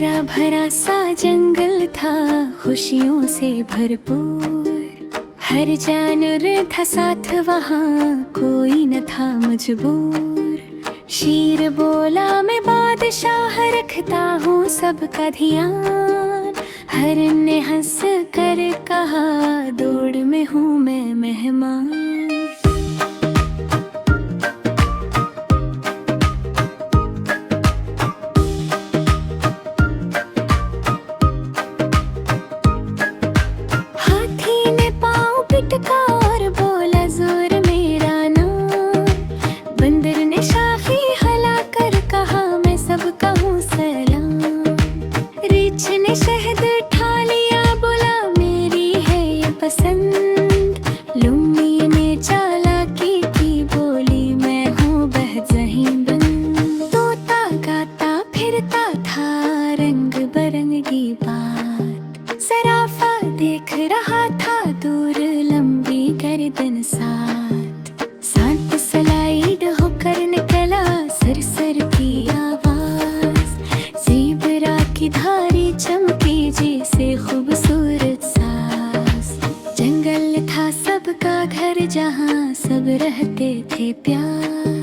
हरा भरा सा जंगल था खुशियों से भरपूर। हर जानवर था साथ वहाँ, कोई न था मजबूर। शेर बोला मैं बादशाह रखता हूँ सबका ध्यान। हरन ने हंस कर कहा दौड़ में हूँ मैं मेहमान। और बोला जोर मेरा नाम। बंदर ने शाखी हला कर कहा मैं सबका हूँ सलाम। रीछ ने शहद उठा लिया बोला मेरी है ये पसंद। लुम्मी ने चालाकी की बोली मैं हूँ बहजही बंद। तोता गाता फिरता था रंग बरंगी बात। सराफा देख रहा था दूर लंबी गर्दन सांत स्लाइड होकर निकला सरसर की आवाज। ज़ेबरा की धारी चमकी जैसे खूबसूरत साज। जंगल था सबका घर जहाँ सब रहते थे प्यार।